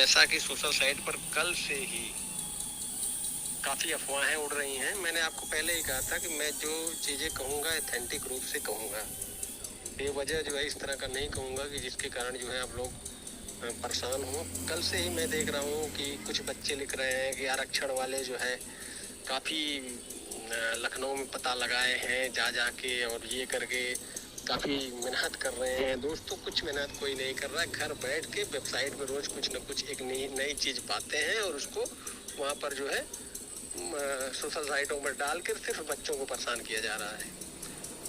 जैसा कि social site पर कल से ही काफ़ी अफवाहें उड़ रही हैं। मैंने आपको पहले ही कहा था कि मैं जो चीज़ें कहूँगा ऑथेंटिक रूप से कहूँगा, बेवजह जो है इस तरह का नहीं कहूँगा कि जिसके कारण जो है आप लोग परेशान हो। कल से ही मैं देख रहा हूँ कि कुछ बच्चे लिख रहे हैं कि आरक्षण वाले जो है काफ़ी लखनऊ में पता लगाए हैं जा के और ये करके काफ़ी मेहनत कर रहे हैं। दोस्तों, कुछ मेहनत कोई नहीं कर रहा है। घर बैठ के वेबसाइट पर रोज़ कुछ न कुछ एक नई चीज़ पाते हैं और उसको वहाँ पर जो है सोशल साइटों पर डाल कर सिर्फ बच्चों को परेशान किया जा रहा है।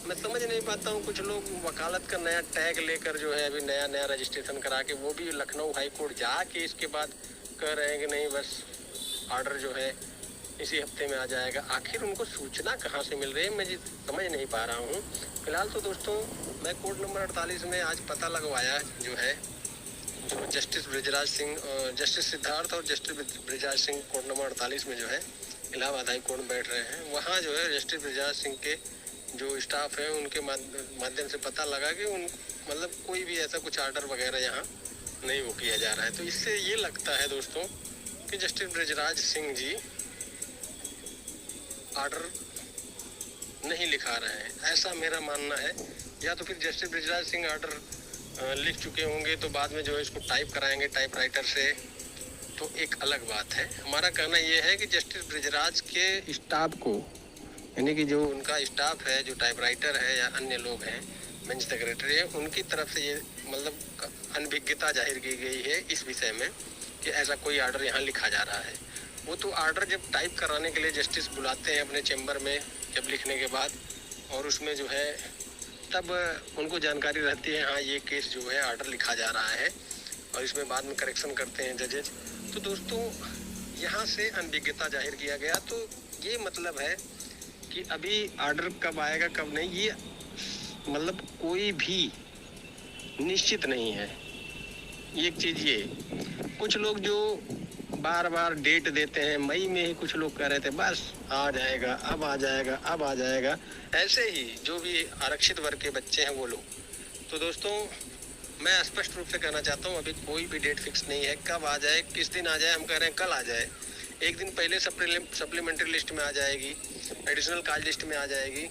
मैं समझ नहीं पाता हूँ, कुछ लोग वकालत का नया टैग लेकर जो है अभी नया रजिस्ट्रेशन करा के वो भी लखनऊ हाई कोर्ट जाके इसके बाद कह रहे हैं कि नहीं बस ऑर्डर जो है इसी हफ्ते में आ जाएगा। आखिर उनको सूचना कहाँ से मिल रही है, मैं समझ नहीं पा रहा हूँ। फिलहाल तो दोस्तों मैं कोर्ट नंबर 48 में आज पता लगवाया जो है, जो जस्टिस ब्रिजराज सिंह, जस्टिस सिद्धार्थ और justice Brijraj Singh court number 48 में जो है इलाहाबाद हाई कोर्ट में बैठ रहे हैं। वहाँ जो है जस्टिस ब्रिजराज सिंह के जो स्टाफ है उनके माध्यम से पता लगा कि उन मतलब कोई भी ऐसा कुछ ऑर्डर वगैरह यहाँ नहीं वो किया जा रहा है। तो इससे ये लगता है दोस्तों कि जस्टिस ब्रिजराज सिंह जी ऑर्डर नहीं लिखा रहे हैं, ऐसा मेरा मानना है। या तो फिर जस्टिस ब्रिजराज सिंह ऑर्डर लिख चुके होंगे तो बाद में जो है इसको टाइप कराएंगे टाइप राइटर से, तो एक अलग बात है। हमारा कहना यह है कि जस्टिस ब्रिजराज के स्टाफ को, यानी कि जो उनका स्टाफ है, जो टाइप राइटर है या अन्य लोग हैं, बेंच सेक्रेटरी है, उनकी तरफ से ये मतलब अनभिज्ञता जाहिर की गई है इस विषय में कि ऐसा कोई ऑर्डर यहाँ लिखा जा रहा है। वो तो ऑर्डर जब टाइप कराने के लिए जस्टिस बुलाते हैं अपने चैम्बर में जब लिखने के बाद, और उसमें जो है तब उनको जानकारी रहती है हाँ ये केस जो है ऑर्डर लिखा जा रहा है, और इसमें बाद में करेक्शन करते हैं जजेज। तो दोस्तों यहाँ से अनभिज्ञता जाहिर किया गया, तो ये मतलब है कि अभी ऑर्डर कब आएगा कब नहीं, ये मतलब कोई भी निश्चित नहीं है। एक चीज़ ये, कुछ लोग जो बार बार डेट देते हैं, मई में ही कुछ लोग कह रहे थे बस आ जाएगा अब आ जाएगा अब आ जाएगा, ऐसे ही जो भी आरक्षित वर्ग के बच्चे हैं वो लोग। तो दोस्तों मैं स्पष्ट रूप से कहना चाहता हूँ अभी कोई भी डेट फिक्स नहीं है, कब आ जाए किस दिन आ जाए। हम कह रहे हैं कल आ जाए, एक दिन पहले सप्लीमेंट्री लिस्ट में आ जाएगी, एडिशनल कॉल लिस्ट में आ जाएगी,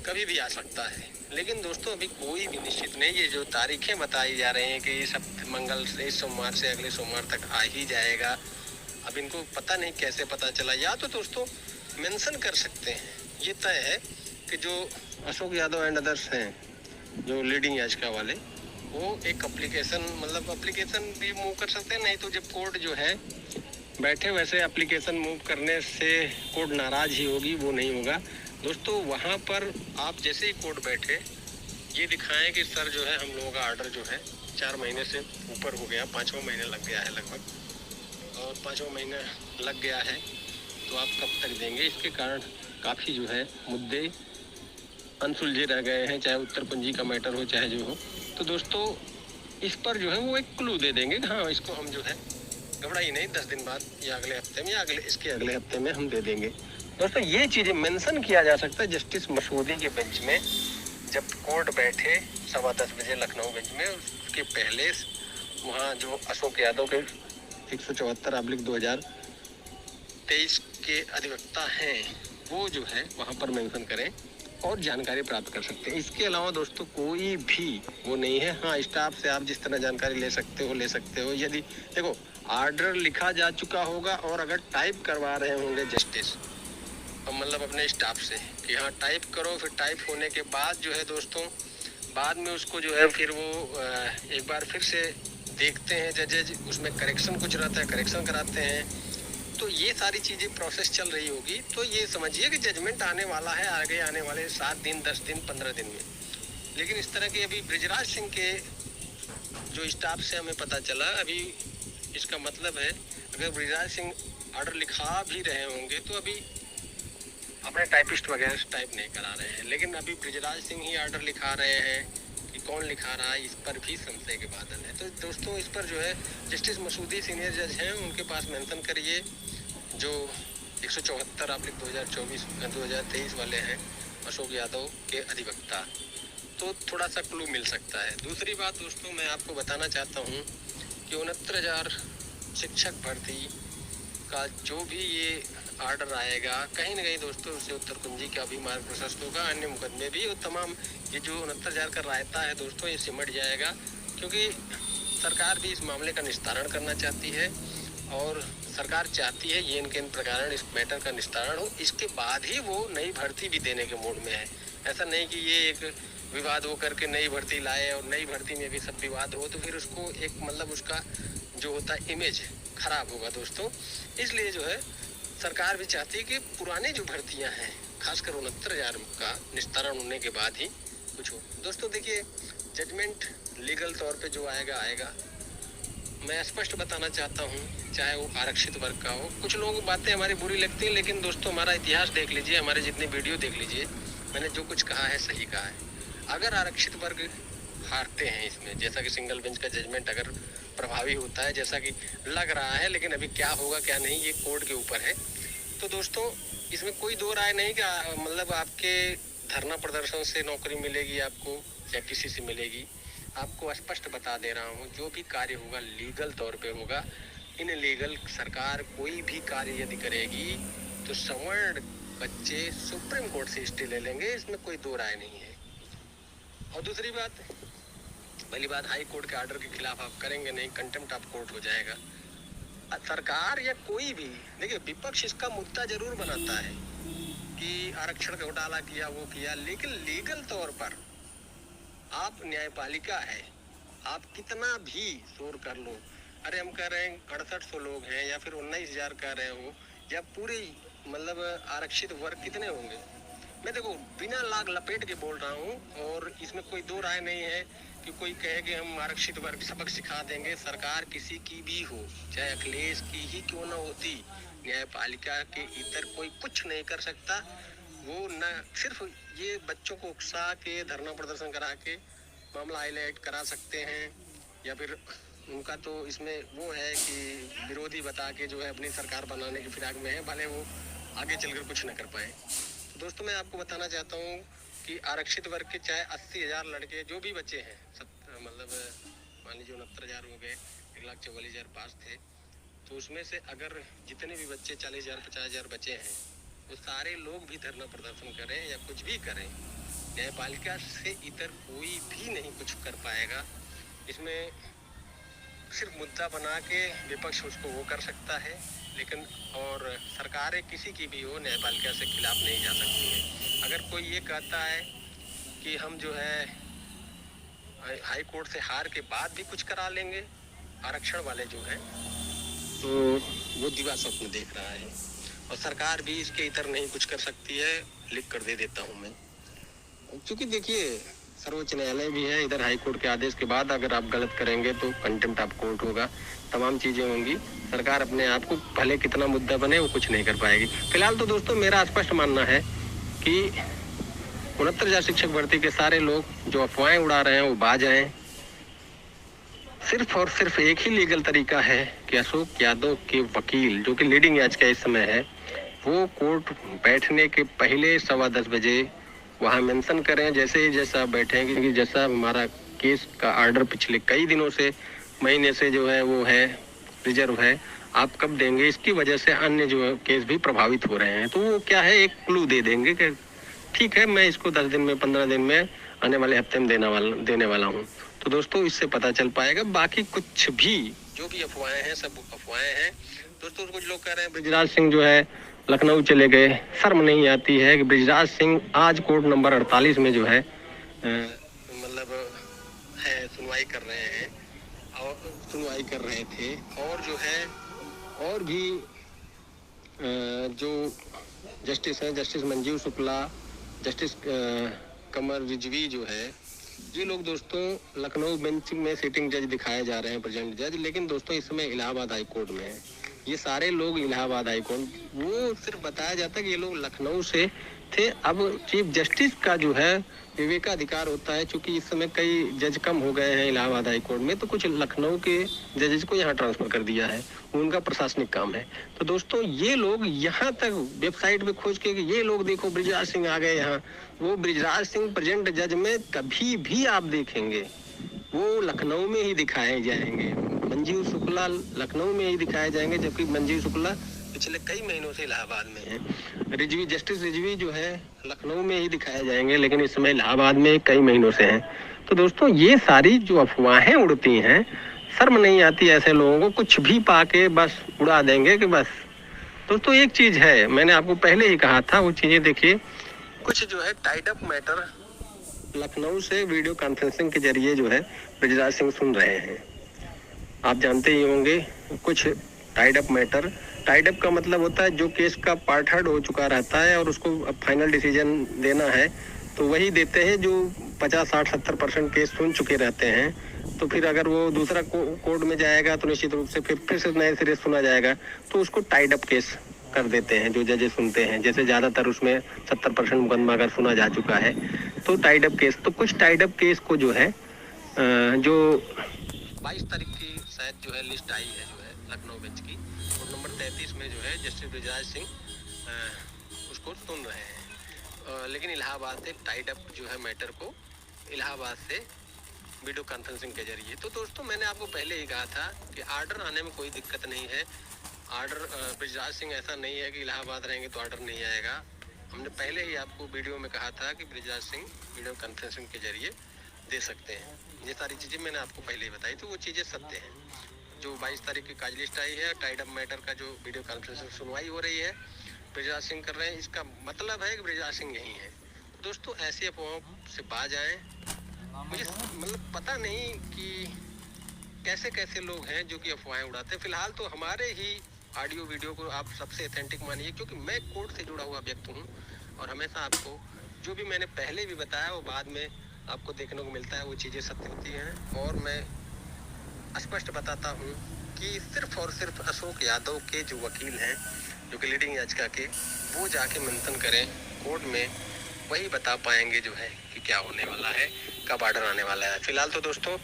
कभी भी आ सकता है। लेकिन दोस्तों अभी कोई भी निश्चित नहीं। ये जो तारीखें बताई जा रही हैं कि ये सब मंगल से इस सोमवार से अगले सोमवार तक आ ही जाएगा, अब इनको पता नहीं कैसे पता चला। या तो दोस्तों मेंशन कर सकते हैं, ये तय है कि जो अशोक यादव एंड अदर्स हैं जो लीडिंग याचिका वाले, वो एक एप्लीकेशन भी मूव कर सकते हैं। नहीं तो जब कोर्ट जो है बैठे वैसे एप्लीकेशन मूव करने से कोर्ट नाराज ही होगी, वो नहीं होगा। दोस्तों वहाँ पर आप जैसे ही कोर्ट बैठे ये दिखाएं कि सर जो है हम लोगों का ऑर्डर जो है 4 महीने से ऊपर हो गया, 5वां महीने लग गया है लगभग, और 5वां महीना लग गया है, तो आप कब तक देंगे। इसके कारण काफ़ी जो है मुद्दे अनसुलझे रह गए हैं, चाहे उत्तर पंजी का मैटर हो चाहे जो हो। तो दोस्तों इस पर जो है वो एक क्लू दे देंगे, हाँ इसको हम जो है घबराई नहीं, 10 दिन बाद या अगले हफ्ते में या इसके अगले हफ्ते में हम दे देंगे। दोस्तों ये चीज़ें मेंशन किया जा सकता है जस्टिस मसूदी के बेंच में जब कोर्ट बैठे 10:15 बजे लखनऊ बेंच में। उसके पहले वहाँ जो अशोक यादव के 174/2023 के अधिवक्ता हैं वो जो है वहाँ पर मेंशन करें और जानकारी प्राप्त कर सकते हैं। इसके अलावा दोस्तों कोई भी वो नहीं है। हाँ स्टाफ से आप जिस तरह जानकारी ले सकते हो। यदि देखो ऑर्डर लिखा जा चुका होगा और अगर टाइप करवा रहे होंगे जस्टिस मतलब अपने स्टाफ से कि हाँ टाइप करो, फिर टाइप होने के बाद जो है दोस्तों बाद में उसको जो है फिर वो एक बार फिर से देखते हैं जजेज, उसमें करेक्शन कुछ रहता है, करेक्शन कराते हैं। तो ये सारी चीज़ें प्रोसेस चल रही होगी। तो ये समझिए कि जजमेंट आने वाला है आगे आने वाले 7 दिन 10 दिन 15 दिन में। लेकिन इस तरह के अभी ब्रिजराज सिंह के जो स्टाफ से हमें पता चला, अभी इसका मतलब है अगर ब्रिजराज सिंह ऑर्डर लिखा भी रहे होंगे तो अभी अपने टाइपिस्ट वगैरह से टाइप नहीं करा रहे हैं, लेकिन अभी ब्रिजराज सिंह ही ऑर्डर लिखा रहे हैं कि कौन लिखा रहा है, इस पर भी संशय के बादल है। तो दोस्तों इस पर जो है जस्टिस मसूदी सीनियर जज हैं, उनके पास मेंशन करिए जो 174/2023 वाले हैं अशोक यादव के अधिवक्ता, तो थोड़ा सा क्लू मिल सकता है। दूसरी बात दोस्तों मैं आपको बताना चाहता हूँ कि 69,000 शिक्षक भर्ती का जो भी ये आर्डर आएगा, कहीं ना कहीं दोस्तों उससे उत्तर कुंजी का भी मार्ग प्रशस्त होगा, अन्य मुकदमे भी, और तमाम ये जो 69,000 का रायता है दोस्तों ये सिमट जाएगा, क्योंकि सरकार भी इस मामले का निस्तारण करना चाहती है और सरकार चाहती है ये इनके प्रकार इस मैटर का निस्तारण हो, इसके बाद ही वो नई भर्ती भी देने के मूड में है। ऐसा नहीं कि ये एक विवाद हो करके नई भर्ती लाए और नई भर्ती में भी सब विवाद हो, तो फिर उसको एक मतलब उसका जो होता है इमेज खराब होगा दोस्तों। इसलिए जो है सरकार भी चाहती है कि पुरानी जो भर्तियां हैं, खासकर 69,000 का निस्तारण होने के बाद ही कुछ हो। दोस्तों देखिए, जजमेंट लीगल तौर पे जो आएगा मैं स्पष्ट बताना चाहता हूँ, चाहे वो आरक्षित वर्ग का हो। कुछ लोगों को बातें हमारी बुरी लगती हैं, लेकिन दोस्तों हमारा इतिहास देख लीजिए, हमारे जितने वीडियो देख लीजिए, मैंने जो कुछ कहा है सही कहा है। अगर आरक्षित वर्ग हारते हैं इसमें, जैसा कि सिंगल बेंच का जजमेंट अगर प्रभावी होता है जैसा कि लग रहा है, लेकिन अभी क्या होगा क्या नहीं ये कोर्ट के ऊपर है, तो दोस्तों इसमें कोई दो राय नहीं कि मतलब आपके धरना प्रदर्शन से नौकरी मिलेगी आपको या किसी से मिलेगी। आपको स्पष्ट बता दे रहा हूँ, जो भी कार्य होगा लीगल तौर पे होगा। इन लीगल सरकार कोई भी कार्य यदि करेगी तो सवर्ण बच्चे सुप्रीम कोर्ट से स्टे ले लेंगे, इसमें कोई दो राय नहीं है। और दूसरी बात, पहली बात, हाई कोर्ट के ऑर्डर के खिलाफ आप करेंगे नहीं, कंटेम्प्ट ऑफ कोर्ट हो जाएगा। सरकार या कोई भी, देखिए विपक्ष इसका मुद्दा जरूर बनाता है कि आरक्षण का घोटाला किया, वो किया, लेकिन लीगल तौर पर आप न्यायपालिका है, आप कितना भी शोर कर लो, अरे हम कह रहे हैं 6800 लोग हैं या फिर 19,000 कह रहे हो, या पूरी मतलब आरक्षित वर्ग कितने होंगे, मैं देखो बिना लाग लपेट के बोल रहा हूँ, और इसमें कोई दो राय नहीं है कि कोई कहे कि हम आरक्षित वर्ग सबक सिखा देंगे। सरकार किसी की भी हो, चाहे अखिलेश की ही क्यों न होती, न्यायपालिका के इतर कोई कुछ नहीं कर सकता। वो न सिर्फ ये बच्चों को उकसा के धरना प्रदर्शन करा के मामला हाईलाइट करा सकते हैं, या फिर उनका तो इसमें वो है कि विरोधी बता के जो है अपनी सरकार बनाने की फिराक में है, भले वो आगे चलकर कुछ न कर पाए। तो दोस्तों मैं आपको बताना चाहता हूँ कि आरक्षित वर्ग के चाहे 80,000 लड़के जो भी बच्चे हैं, मतलब मान लीजिए 69,000 हो गए, 1,44,000 पास थे, तो उसमें से अगर जितने भी बच्चे 40,000 50,000 बचे हैं, वो सारे लोग भी धरना प्रदर्शन करें या कुछ भी करें, न्यायपालिका से इतर कोई भी नहीं कुछ कर पाएगा। इसमें सिर्फ मुद्दा बना के विपक्ष उसको वो कर सकता है, लेकिन और सरकारें किसी की भी हो न्यायपालिका से खिलाफ नहीं जा सकती है। अगर कोई ये कहता है कि हम जो है हाई कोर्ट से हार के बाद भी कुछ करा लेंगे आरक्षण वाले जो है, तो वो दिवा स्वप्न देख रहा है, और सरकार भी इसके इतर नहीं कुछ कर सकती है, लिख कर दे देता हूँ मैं। क्योंकि देखिए सर्वोच्च न्यायालय भी है, इधर हाई कोर्ट के आदेश के बाद अगर आप गलत करेंगे तो कंटेम्प्ट ऑफ कोर्ट होगा, तमाम चीजें होंगी। सरकार अपने आप को भले कितना मुद्दा बने वो कुछ नहीं कर पाएगी। फिलहाल तो दोस्तों मेरा स्पष्ट मानना है कि 69,000 शिक्षक भर्ती के सारे लोग जो अफवाहें उड़ा रहे हैं वो बाज आए। सिर्फ और सिर्फ एक ही लीगल तरीका है कि अशोक यादव के वकील, जो कि लीडिंग एज का इस समय है, वो कोर्ट बैठने के पहले 10:15 बजे वहाँ मेंशन करें, जैसा बैठेंगे कि जैसा हमारा केस का ऑर्डर पिछले कई दिनों से, महीने से जो है वो है रिजर्व है, आप कब देंगे, इसकी वजह से अन्य जो केस भी प्रभावित हो रहे हैं। तो वो क्या है, एक क्लू दे देंगे कि ठीक है मैं इसको 10 दिन में 15 दिन में आने वाले हफ्ते में देने वाला हूँ। तो दोस्तों इससे पता चल पाएगा। बाकी कुछ भी जो भी अफवाहें हैं सब अफवाहें हैं दोस्तों। कुछ लोग कह रहे हैं बृजराज सिंह जो है लखनऊ चले गए, शर्म नहीं आती है कि बृजराज सिंह आज कोर्ट नंबर 48 में जो है मतलब है सुनवाई कर रहे हैं, और सुनवाई कर रहे थे, और जो है और भी जो जस्टिस है, जस्टिस मंजीव शुक्ला, जस्टिस कमर रिजवी जो है, ये लोग दोस्तों लखनऊ बेंच में सिटिंग जज दिखाए जा रहे हैं, प्रेजेंट जज, लेकिन दोस्तों इस समय इलाहाबाद हाई कोर्ट में है। ये सारे लोग इलाहाबाद हाई कोर्ट, वो सिर्फ बताया जाता है कि ये लोग लखनऊ से थे। अब चीफ जस्टिस का जो है विवेकाधिकार होता है, क्योंकि इस समय कई जज कम हो गए हैं इलाहाबाद हाई कोर्ट में, तो कुछ लखनऊ के जजेस को यहाँ ट्रांसफर कर दिया है, उनका प्रशासनिक काम है। तो दोस्तों ये लोग यहाँ तक वेबसाइट पे खोज के कि ये लोग देखो बृजराज सिंह आ गए यहाँ, वो बृजराज सिंह प्रेजेंट जज में कभी भी आप देखेंगे वो लखनऊ में ही दिखाए जाएंगे। मंजीव शुक्ला लखनऊ में ही दिखाए जाएंगे, जबकि मंजीव शुक्ला पिछले कई महीनों से इलाहाबाद में है। रिजवी, जस्टिस रिजवी जो है लखनऊ में ही दिखाए जाएंगे, लेकिन इस समय इलाहाबाद में कई महीनों से हैं। तो दोस्तों ये सारी जो अफवाहें उड़ती हैं, शर्म नहीं आती ऐसे लोगों को, कुछ भी पाके बस उड़ा देंगे कि बस। दोस्तों एक चीज है, मैंने आपको पहले ही कहा था, वो चीजें देखिए। कुछ जो है टाइड अप मैटर लखनऊ से वीडियो कॉन्फ्रेंसिंग के जरिए जो है बृजराज सिंह सुन रहे हैं। आप जानते ही होंगे कुछ tied up matter. Tied up का मतलब होता है जो केस का पार्ट हर्ड हो चुका रहता है और उसको अब फाइनल डिसीजन देना है, तो वही देते हैं जो 50, 60, 70% केस सुन चुके रहते हैं। तो फिर अगर वो दूसरा कोर्ट में जाएगा तो निश्चित रूप से फिर से नए सिरे सुना जाएगा, तो उसको टाइड अप केस कर देते हैं जो जजेस सुनते हैं। जैसे ज़्यादातर उसमें 70% मुकदमा अगर सुना जा चुका है तो टाइड अप केस। तो कुछ टाइड अप केस को जो है जो 22 तारीख की शायद जो है लिस्ट आई है, जो है लखनऊ बेंच की, कोर्ट नंबर 33 में जो है जस्टिस बृजराज सिंह उसको सुन रहे हैं। लेकिन इलाहाबाद से टाइड अप जो है मैटर को इलाहाबाद से वीडियो कॉन्फ्रेंसिंग के जरिए। तो दोस्तों मैंने आपको पहले ही कहा था कि आर्डर आने में कोई दिक्कत नहीं है। आर्डर बृजराज सिंह ऐसा नहीं है कि इलाहाबाद रहेंगे तो आर्डर नहीं आएगा। हमने पहले ही आपको वीडियो में कहा था कि बृजराज सिंह वीडियो कॉन्फ्रेंसिंग के जरिए दे सकते हैं। ये सारी चीज़ें मैंने आपको पहले ही बताई, तो वो चीज़ें सत्य हैं। जो 22 तारीख की काज लिस्ट आई है, टाइड अप मैटर का जो वीडियो कॉन्फ्रेंसिंग सुनवाई हो रही है, बृजराज सिंह कर रहे हैं, इसका मतलब है कि बृजराज सिंह यही है। दोस्तों ऐसी अफवाहों से बाज आए। मुझे मतलब पता नहीं कि कैसे कैसे लोग हैं जो कि अफवाहें उड़ाते हैं। फिलहाल तो हमारे ही ऑडियो वीडियो को आप सबसे ऑथेंटिक मानिए, क्योंकि मैं कोर्ट से जुड़ा हुआ व्यक्ति हूँ और हमेशा आपको जो भी मैंने पहले भी बताया वो बाद में आपको देखने को मिलता है, वो चीज़ें सत्य होती हैं। और मैं स्पष्ट बताता हूँ कि सिर्फ और सिर्फ अशोक यादव के जो वकील हैं, जो कि लीडिंग याचिका के, वो जाके मंथन करें कोर्ट में, वही बता पाएंगे जो है कि क्या होने वाला है, कब आर्डर आने वाला है। फिलहाल तो दोस्तों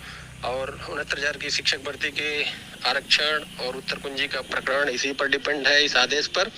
और 69,000 की शिक्षक भर्ती के आरक्षण और उत्तर कुंजी का प्रकरण इसी पर डिपेंड है, इस आदेश पर।